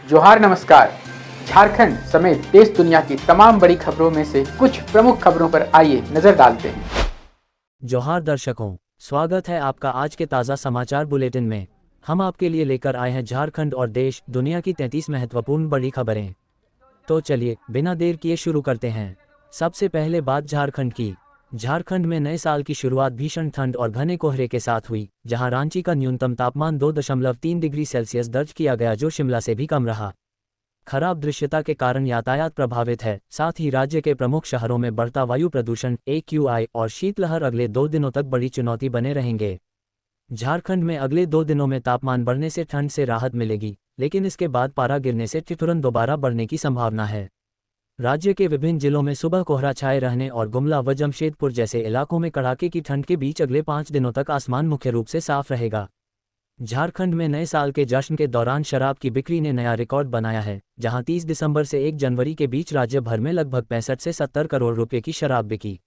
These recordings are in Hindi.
जोहार नमस्कार। झारखंड समेत देश दुनिया की तमाम बड़ी खबरों में से कुछ प्रमुख खबरों पर आइए नजर डालते हैं। जोहार दर्शकों, स्वागत है आपका आज के ताज़ा समाचार बुलेटिन में। हम आपके लिए लेकर आए हैं झारखंड और देश दुनिया की 33 महत्वपूर्ण बड़ी खबरें। तो चलिए बिना देर किए शुरू करते हैं। सबसे पहले बात झारखंड की। झारखंड में नए साल की शुरुआत भीषण ठंड और घने कोहरे के साथ हुई, जहां रांची का न्यूनतम तापमान 2.3 डिग्री सेल्सियस दर्ज किया गया, जो शिमला से भी कम रहा। खराब दृश्यता के कारण यातायात प्रभावित है, साथ ही राज्य के प्रमुख शहरों में बढ़ता वायु प्रदूषण AQI और शीतलहर अगले 2 दिनों तक बड़ी चुनौती बने रहेंगे। झारखंड में अगले 2 दिनों में तापमान बढ़ने से ठंड से राहत मिलेगी, लेकिन इसके बाद पारा गिरने से ठिठुरन दोबारा बढ़ने की संभावना है। राज्य के विभिन्न जिलों में सुबह कोहरा छाए रहने और गुमला व जमशेदपुर जैसे इलाकों में कड़ाके की ठंड के बीच अगले 5 दिनों तक आसमान मुख्य रूप से साफ रहेगा। झारखंड में नए साल के जश्न के दौरान शराब की बिक्री ने नया रिकॉर्ड बनाया है, जहां 30 दिसंबर से 1 जनवरी के बीच राज्य भर में लगभग 65 से 70 करोड़ रुपए की शराब बिकी।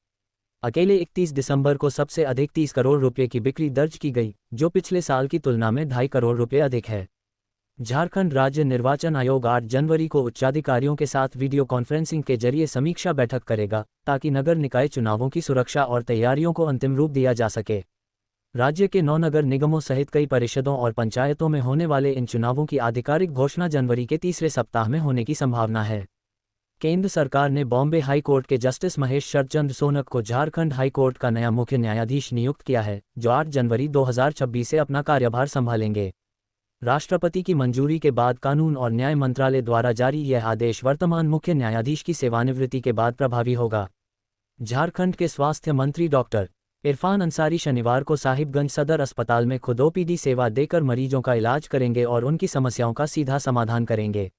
अकेले 31 दिसंबर को सबसे अधिक 30 करोड़ रुपए की बिक्री दर्ज की गई, जो पिछले साल की तुलना में 2.5 करोड़ रुपए अधिक है। झारखंड राज्य निर्वाचन आयोग 8 जनवरी को उच्चाधिकारियों के साथ वीडियो कॉन्फ्रेंसिंग के जरिए समीक्षा बैठक करेगा, ताकि नगर निकाय चुनावों की सुरक्षा और तैयारियों को अंतिम रूप दिया जा सके। राज्य के 9 नगर निगमों सहित कई परिषदों और पंचायतों में होने वाले इन चुनावों की आधिकारिक घोषणा जनवरी के तीसरे सप्ताह में होने की संभावना है। केंद्र सरकार ने बॉम्बे हाई कोर्ट के जस्टिस महेश शरदचंद्र सोनक को झारखंड हाई कोर्ट का नया मुख्य न्यायाधीश नियुक्त किया है, जो 8 जनवरी 2026 से अपना कार्यभार संभालेंगे। राष्ट्रपति की मंजूरी के बाद कानून और न्याय मंत्रालय द्वारा जारी यह आदेश वर्तमान मुख्य न्यायाधीश की सेवानिवृत्ति के बाद प्रभावी होगा। झारखंड के स्वास्थ्य मंत्री डॉक्टर इरफान अंसारी शनिवार को साहिबगंज सदर अस्पताल में खुद OPD सेवा देकर मरीजों का इलाज करेंगे और उनकी समस्याओं का सीधा समाधान करेंगे।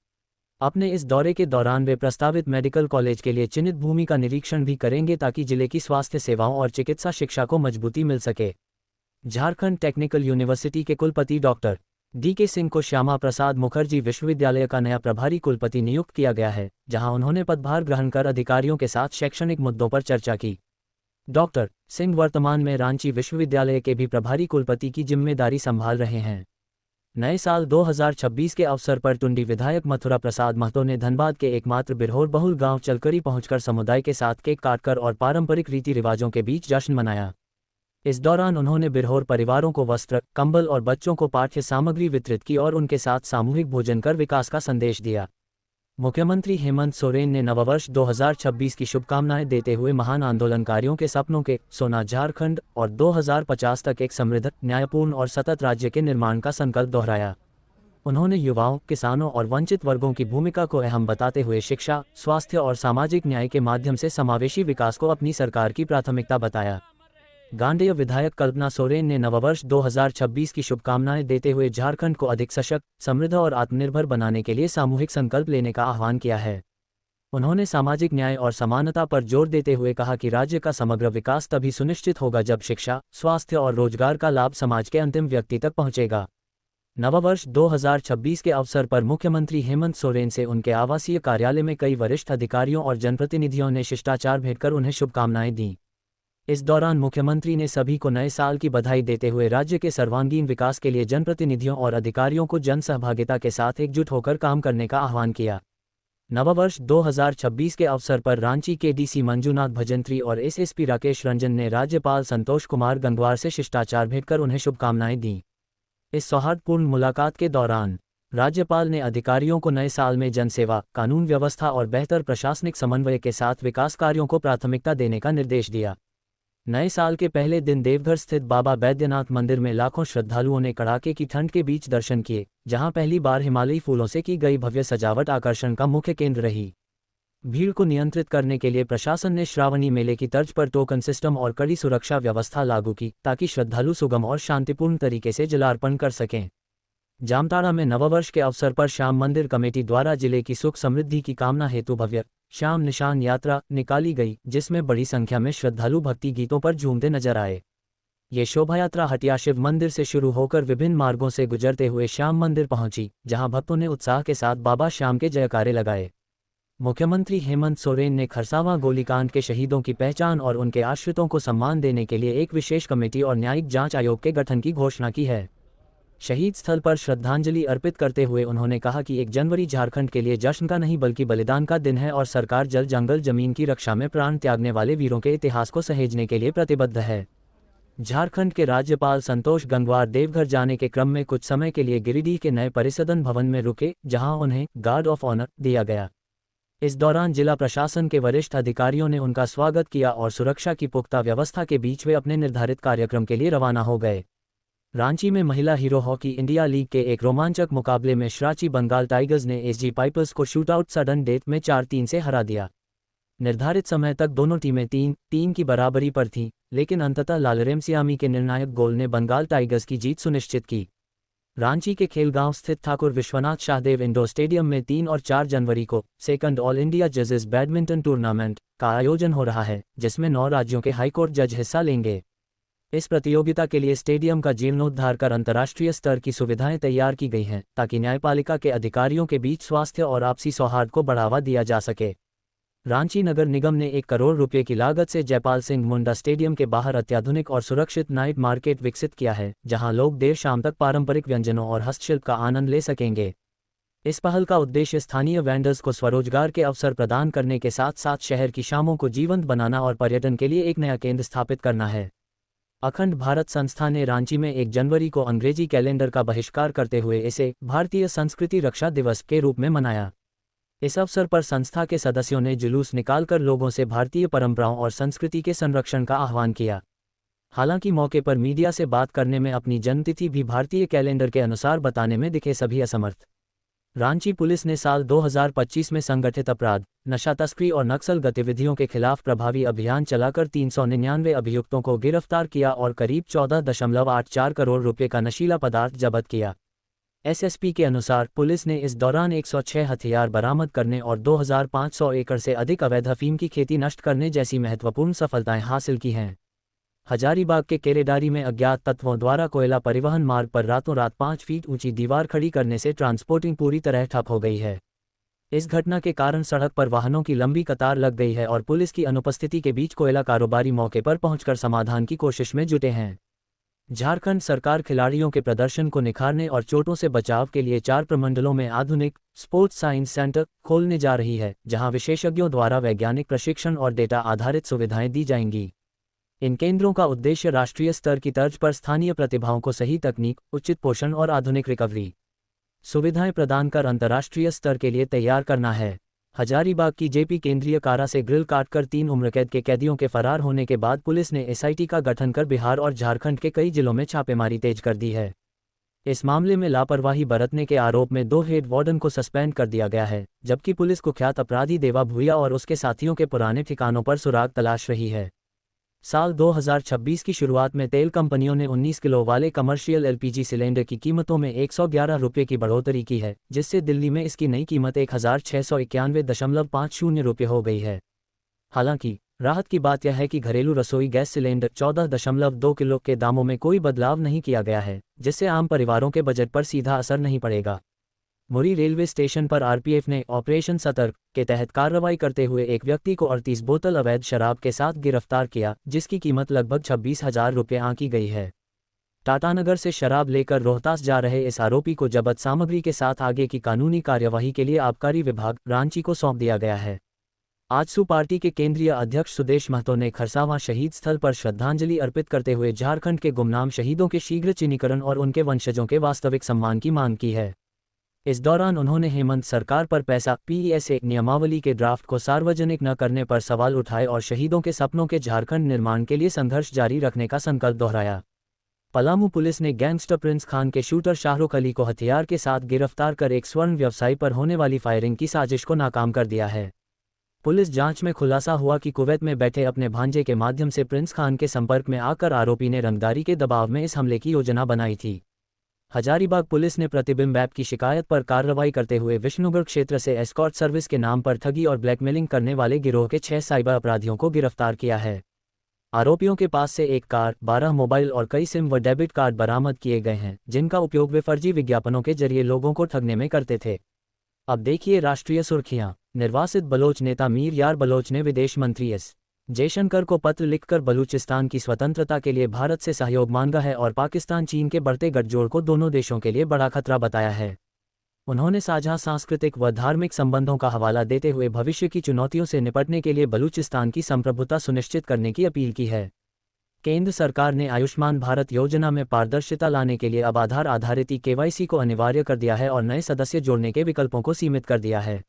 अपने इस दौरे के दौरान वे प्रस्तावित मेडिकल कॉलेज के लिए चिन्हित भूमि का निरीक्षण भी करेंगे, ताकि जिले की स्वास्थ्य सेवाओं और चिकित्सा शिक्षा को मजबूती मिल सके। झारखंड टेक्निकल यूनिवर्सिटी के कुलपति डॉक्टर DK सिंह को श्यामा प्रसाद मुखर्जी विश्वविद्यालय का नया प्रभारी कुलपति नियुक्त किया गया है, जहां उन्होंने पदभार ग्रहण कर अधिकारियों के साथ शैक्षणिक मुद्दों पर चर्चा की। डॉक्टर सिंह वर्तमान में रांची विश्वविद्यालय के भी प्रभारी कुलपति की जिम्मेदारी संभाल रहे हैं। नए साल 2026 के अवसर पर टुंडी विधायक मथुरा प्रसाद महतो ने धनबाद के एकमात्र बिरहोर बहुल गांव चलकरी पहुंचकर समुदाय के साथ केक काटकर और पारंपरिक रीति रिवाजों के बीच जश्न मनाया। इस दौरान उन्होंने बिरहोर परिवारों को वस्त्र, कंबल और बच्चों को पाठ्य सामग्री वितरित की और उनके साथ सामूहिक भोजन कर विकास का संदेश दिया। मुख्यमंत्री हेमंत सोरेन ने नववर्ष 2026 की शुभकामनाएं देते हुए महान आंदोलनकारियों के सपनों के सोना झारखंड और 2050 तक एक समृद्ध, न्यायपूर्ण और सतत राज्य के निर्माण का संकल्प दोहराया। उन्होंने युवाओं, किसानों और वंचित वर्गों की भूमिका को अहम बताते हुए शिक्षा, स्वास्थ्य और सामाजिक न्याय के माध्यम से समावेशी विकास को अपनी सरकार की प्राथमिकता बताया। गांडेय विधायक कल्पना सोरेन ने नववर्ष 2026 की शुभकामनाएं देते हुए झारखंड को अधिक सशक्त, समृद्ध और आत्मनिर्भर बनाने के लिए सामूहिक संकल्प लेने का आह्वान किया है। उन्होंने सामाजिक न्याय और समानता पर जोर देते हुए कहा कि राज्य का समग्र विकास तभी सुनिश्चित होगा जब शिक्षा, स्वास्थ्य और रोजगार का लाभ समाज के अंतिम व्यक्ति तक पहुंचेगा। नववर्ष 2026 के अवसर पर मुख्यमंत्री हेमंत सोरेन से उनके आवासीय कार्यालय में कई वरिष्ठ अधिकारियों और जनप्रतिनिधियों ने शिष्टाचार भेंटकर उन्हें शुभकामनाएं दी। इस दौरान मुख्यमंत्री ने सभी को नए साल की बधाई देते हुए राज्य के सर्वांगीण विकास के लिए जनप्रतिनिधियों और अधिकारियों को जन सहभागिता के साथ एकजुट होकर काम करने का आह्वान किया। नववर्ष 2026 के अवसर पर रांची के DC मंजूनाथ भजंत्री और SSP राकेश रंजन ने राज्यपाल संतोष कुमार गंगवार से शिष्टाचार भेंटकर उन्हें शुभकामनाएं दी। इस सौहार्दपूर्ण मुलाकात के दौरान राज्यपाल ने अधिकारियों को नए साल में जनसेवा, कानून व्यवस्था और बेहतर प्रशासनिक समन्वय के साथ विकास कार्यों को प्राथमिकता देने का निर्देश दिया। नए साल के पहले दिन देवघर स्थित बाबा बैद्यनाथ मंदिर में लाखों श्रद्धालुओं ने कड़ाके की ठंड के बीच दर्शन किए, जहां पहली बार हिमालयी फूलों से की गई भव्य सजावट आकर्षण का मुख्य केंद्र रही। भीड़ को नियंत्रित करने के लिए प्रशासन ने श्रावणी मेले की तर्ज पर टोकन सिस्टम और कड़ी सुरक्षा व्यवस्था लागू की, ताकि श्रद्धालु सुगम और शांतिपूर्ण तरीके से जलार्पण कर सकें। जामताड़ा में नववर्ष के अवसर पर श्याम मंदिर कमेटी द्वारा जिले की सुख समृद्धि की कामना हेतु भव्य श्याम निशान यात्रा निकाली गई, जिसमें बड़ी संख्या में श्रद्धालु भक्ति गीतों पर झूमते नजर आए। ये शोभायात्रा हटिया शिव मंदिर से शुरू होकर विभिन्न मार्गों से गुजरते हुए श्याम मंदिर पहुंची, जहां भक्तों ने उत्साह के साथ बाबा श्याम के जयकारे लगाए। मुख्यमंत्री हेमंत सोरेन ने खरसावां गोलीकांड के शहीदों की पहचान और उनके आश्रितों को सम्मान देने के लिए एक विशेष कमेटी और न्यायिक जांच आयोग के गठन की घोषणा की है। शहीद स्थल पर श्रद्धांजलि अर्पित करते हुए उन्होंने कहा कि 1 जनवरी झारखंड के लिए जश्न का नहीं बल्कि बलिदान का दिन है और सरकार जल जंगल जमीन की रक्षा में प्राण त्यागने वाले वीरों के इतिहास को सहेजने के लिए प्रतिबद्ध है। झारखंड के राज्यपाल संतोष गंगवार देवघर जाने के क्रम में कुछ समय के लिए गिरिडीह के नए परिसदन भवन में रुके, जहां उन्हें गार्ड ऑफ ऑनर दिया गया। इस दौरान जिला प्रशासन के वरिष्ठ अधिकारियों ने उनका स्वागत किया और सुरक्षा की पुख्ता व्यवस्था के बीच वे अपने निर्धारित कार्यक्रम के लिए रवाना हो गए। रांची में महिला हीरो हॉकी इंडिया लीग के एक रोमांचक मुकाबले में श्राची बंगाल टाइगर्स ने एसजी पाइपर्स को शूटआउट सडन डेथ में 4-3 से हरा दिया। निर्धारित समय तक दोनों टीमें 3-3 की बराबरी पर थीं, लेकिन अंततः लालरेमसियामी के निर्णायक गोल ने बंगाल टाइगर्स की जीत सुनिश्चित की। रांची के खेलगांव स्थित ठाकुर विश्वनाथ शाहदेव इंडोर स्टेडियम में 3 और 4 जनवरी को सेकंड ऑल इंडिया जजेस बैडमिंटन टूर्नामेंट का आयोजन हो रहा है, जिसमें 9 राज्यों के हाईकोर्ट जज हिस्सा लेंगे। इस प्रतियोगिता के लिए स्टेडियम का जीर्णोद्धार कर अंतर्राष्ट्रीय स्तर की सुविधाएं तैयार की गई हैं, ताकि न्यायपालिका के अधिकारियों के बीच स्वास्थ्य और आपसी सौहार्द को बढ़ावा दिया जा सके। रांची नगर निगम ने 1 करोड़ रुपये की लागत से जयपाल सिंह मुंडा स्टेडियम के बाहर अत्याधुनिक और सुरक्षित नाइट मार्केट विकसित किया है, जहां लोग देर शाम तक पारंपरिक व्यंजनों और हस्तशिल्प का आनंद ले सकेंगे। इस पहल का उद्देश्य स्थानीय वेंडर्स को स्वरोजगार के अवसर प्रदान करने के साथ साथ शहर की शामों को जीवंत बनाना और पर्यटन के लिए एक नया केंद्र स्थापित करना है। अखंड भारत संस्था ने रांची में 1 जनवरी को अंग्रेजी कैलेंडर का बहिष्कार करते हुए इसे भारतीय संस्कृति रक्षा दिवस के रूप में मनाया। इस अवसर पर संस्था के सदस्यों ने जुलूस निकालकर लोगों से भारतीय परंपराओं और संस्कृति के संरक्षण का आह्वान किया। हालांकि मौके पर मीडिया से बात करने में अपनी जन्मतिथि भी भारतीय कैलेंडर के अनुसार बताने में दिखे सभी असमर्थ। रांची पुलिस ने साल 2025 में संगठित अपराध, नशा तस्करी और नक्सल गतिविधियों के खिलाफ प्रभावी अभियान चलाकर 399 अभियुक्तों को गिरफ्तार किया और करीब 14.84 करोड़ रुपये का नशीला पदार्थ जब्त किया। एसएसपी के अनुसार पुलिस ने इस दौरान 106 हथियार बरामद करने और 2500 एकड़ से अधिक अवैध अफीम की खेती नष्ट करने जैसी महत्वपूर्ण सफलताएं हासिल की हैं। हजारीबाग के केरेडारी में अज्ञात तत्वों द्वारा कोयला परिवहन मार्ग पर रातों रात 5 फीट ऊंची दीवार खड़ी करने से ट्रांसपोर्टिंग पूरी तरह ठप हो गई है। इस घटना के कारण सड़क पर वाहनों की लंबी कतार लग गई है और पुलिस की अनुपस्थिति के बीच कोयला कारोबारी मौके पर पहुंचकर समाधान की कोशिश में जुटे हैं। झारखंड सरकार खिलाड़ियों के प्रदर्शन को निखारने और चोटों से बचाव के लिए 4 प्रमंडलों में आधुनिक स्पोर्ट्स साइंस सेंटर खोलने जा रही है, जहां विशेषज्ञों द्वारा वैज्ञानिक प्रशिक्षण और डेटा आधारित सुविधाएं दी जाएंगी। इन केंद्रों का उद्देश्य राष्ट्रीय स्तर की तर्ज पर स्थानीय प्रतिभाओं को सही तकनीक, उचित पोषण और आधुनिक रिकवरी सुविधाएं प्रदान कर अंतर्राष्ट्रीय स्तर के लिए तैयार करना है। हजारीबाग की जेपी केंद्रीय कारा से ग्रिल काटकर 3 उम्रकैद के कैदियों के फरार होने के बाद पुलिस ने एसआईटी का गठन कर बिहार और झारखंड के कई जिलों में छापेमारी तेज कर दी है। इस मामले में लापरवाही बरतने के आरोप में 2 हेड वार्डन को सस्पेंड कर दिया गया है, जबकि पुलिस कुख्यात अपराधी देवा भूया और उसके साथियों के पुराने ठिकानों पर सुराग तलाश रही है। साल 2026 की शुरुआत में तेल कंपनियों ने 19 किलो वाले कमर्शियल एलपीजी सिलेंडर की कीमतों में 111 रुपये की बढ़ोतरी की है, जिससे दिल्ली में इसकी नई कीमत 1691.50 रुपये हो गई है। हालांकि राहत की बात यह है कि घरेलू रसोई गैस सिलेंडर 14.2 किलो के दामों में कोई बदलाव नहीं किया गया है, जिससे आम परिवारों के बजट पर सीधा असर नहीं पड़ेगा। मुरी रेलवे स्टेशन पर आरपीएफ ने ऑपरेशन सतर्क के तहत कार्रवाई करते हुए एक व्यक्ति को 38 बोतल अवैध शराब के साथ गिरफ्तार किया, जिसकी कीमत लगभग 26,000 रुपये आंकी गई है। टाटानगर से शराब लेकर रोहतास जा रहे इस आरोपी को जब्त सामग्री के साथ आगे की कानूनी कार्यवाही के लिए आबकारी विभाग रांची को सौंप दिया गया है। आजसू पार्टी के केंद्रीय अध्यक्ष सुदेश महतो ने खरसावां शहीद स्थल पर श्रद्धांजलि अर्पित करते हुए झारखंड के गुमनाम शहीदों के शीघ्र चिन्हीकरण और उनके वंशजों के वास्तविक सम्मान की मांग की है। इस दौरान उन्होंने हेमंत सरकार पर पैसा पीएसए नियमावली के ड्राफ्ट को सार्वजनिक न करने पर सवाल उठाए और शहीदों के सपनों के झारखंड निर्माण के लिए संघर्ष जारी रखने का संकल्प दोहराया। पलामू पुलिस ने गैंगस्टर प्रिंस खान के शूटर शाहरुख अली को हथियार के साथ गिरफ्तार कर एक स्वर्ण व्यवसायी पर होने वाली फायरिंग की साजिश को नाकाम कर दिया है। पुलिस जांच में खुलासा हुआ कि कुवैत में बैठे अपने भांजे के माध्यम से प्रिंस खान के संपर्क में आकर आरोपी ने रंगदारी के दबाव में इस हमले की योजना बनाई थी। हजारीबाग पुलिस ने प्रतिबिंब ऐप की शिकायत पर कार्रवाई करते हुए विष्णुगढ़ क्षेत्र से एस्कॉर्ट सर्विस के नाम पर ठगी और ब्लैकमेलिंग करने वाले गिरोह के 6 साइबर अपराधियों को गिरफ्तार किया है। आरोपियों के पास से एक कार, 12 मोबाइल और कई सिम व डेबिट कार्ड बरामद किए गए हैं, जिनका उपयोग वे फर्जी विज्ञापनों के जरिए लोगों को ठगने में करते थे। अब देखिए राष्ट्रीय सुर्खियां। निर्वासित बलोच नेता मीर यार बलोच ने विदेश मंत्री एस जयशंकर को पत्र लिखकर बलूचिस्तान की स्वतंत्रता के लिए भारत से सहयोग मांगा है और पाकिस्तान चीन के बढ़ते गठजोड़ को दोनों देशों के लिए बड़ा खतरा बताया है। उन्होंने साझा सांस्कृतिक व धार्मिक संबंधों का हवाला देते हुए भविष्य की चुनौतियों से निपटने के लिए बलूचिस्तान की संप्रभुता सुनिश्चित करने की अपील की है। केंद्र सरकार ने आयुष्मान भारत योजना में पारदर्शिता लाने के लिए अब आधार आधारित KYC को अनिवार्य कर दिया है और नए सदस्य जोड़ने के विकल्पों को सीमित कर दिया है।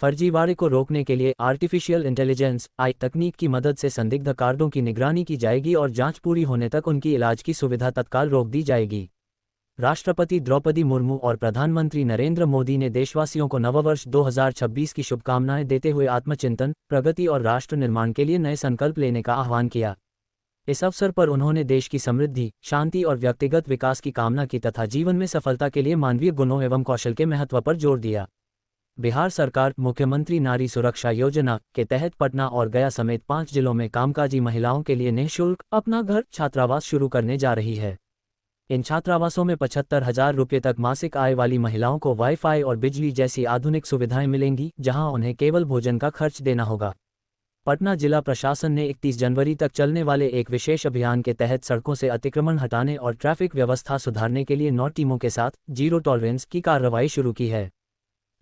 फर्जीवाड़े को रोकने के लिए आर्टिफिशियल इंटेलिजेंस AI तकनीक की मदद से संदिग्ध कार्डों की निगरानी की जाएगी और जांच पूरी होने तक उनकी इलाज की सुविधा तत्काल रोक दी जाएगी। राष्ट्रपति द्रौपदी मुर्मू और प्रधानमंत्री नरेंद्र मोदी ने देशवासियों को नववर्ष 2026 की शुभकामनाएं देते हुए आत्मचिंतन, प्रगति और राष्ट्र निर्माण के लिए नए संकल्प लेने का आह्वान किया। इस अवसर पर उन्होंने देश की समृद्धि, शांति और व्यक्तिगत विकास की कामना की तथा जीवन में सफलता के लिए मानवीय गुणों एवं कौशल के महत्व पर जोर दिया। बिहार सरकार मुख्यमंत्री नारी सुरक्षा योजना के तहत पटना और गया समेत 5 जिलों में कामकाजी महिलाओं के लिए निःशुल्क अपना घर छात्रावास शुरू करने जा रही है। इन छात्रावासों में 75,000 रुपये तक मासिक आय वाली महिलाओं को वाईफाई और बिजली जैसी आधुनिक सुविधाएं मिलेंगी, जहां उन्हें केवल भोजन का खर्च देना होगा। पटना जिला प्रशासन ने 31 जनवरी तक चलने वाले एक विशेष अभियान के तहत सड़कों से अतिक्रमण हटाने और ट्रैफिक व्यवस्था सुधारने के लिए 9 टीमों के साथ जीरो टॉलरेंस की कार्रवाई शुरू की है।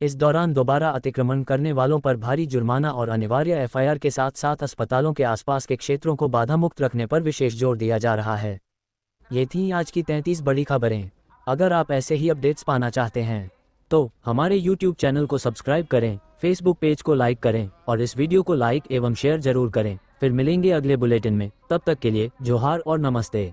इस दौरान दोबारा अतिक्रमण करने वालों पर भारी जुर्माना और अनिवार्य FIR के साथ साथ अस्पतालों के आसपास के क्षेत्रों को बाधा मुक्त रखने पर विशेष जोर दिया जा रहा है। ये थी आज की 33 बड़ी खबरें। अगर आप ऐसे ही अपडेट्स पाना चाहते हैं तो हमारे YouTube चैनल को सब्सक्राइब करें, Facebook पेज को लाइक करें और इस वीडियो को लाइक एवं शेयर जरूर करें। फिर मिलेंगे अगले बुलेटिन में, तब तक के लिए जोहार और नमस्ते।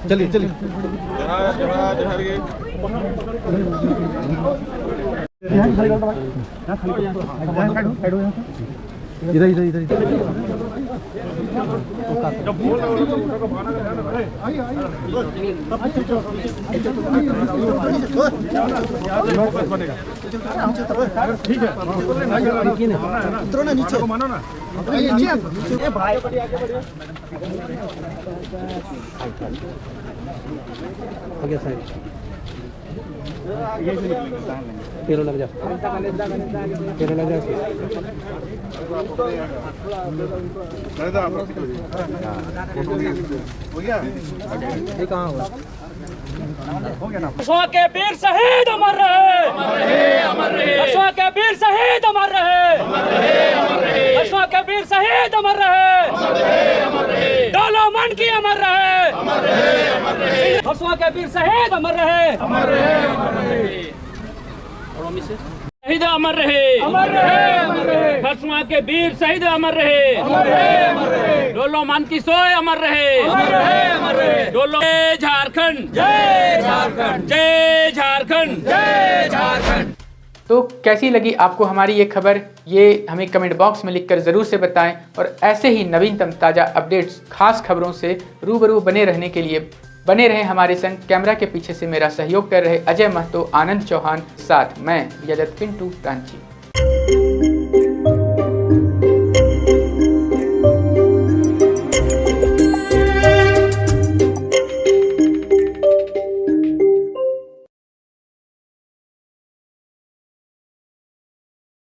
चलिए चलिए इधर इधर इधर ठीक है, उतरो ना नीचे, मानो ना नीचे भाई, हो गया सर, तेरो लग जा, तेरो लग जा, हो गया, ये कहाँ हुआ? कस्बा के वीर शहीद अमर रहे, अमर रहे। कस्बा के वीर शहीद अमर रहे, अमर रहे। कस्बा के वीर शहीद अमर रहे, अमर रहे। डोलो मन की अमर रहे, अमर रहे। कस्बा के वीर शहीद अमर रहे, अमर रहे। शहीद अमर रहे, अमर रहे। कस्बा के वीर शहीद अमर रहे, अमर रहे। डोलो मन की सोए अमर रहे, अमर रहे। डोलो जय झारखंड, जय झारखंड, जय झारखंड, जय झारखंड। तो कैसी लगी आपको हमारी ये खबर, ये हमें कमेंट बॉक्स में लिखकर ज़रूर से बताएं और ऐसे ही नवीनतम ताज़ा अपडेट्स, खास खबरों से रूबरू बने रहने के लिए बने रहें हमारे संग। कैमरा के पीछे से मेरा सहयोग कर रहे अजय महतो, आनंद चौहान, साथ मैं यजत पिंटू रांची।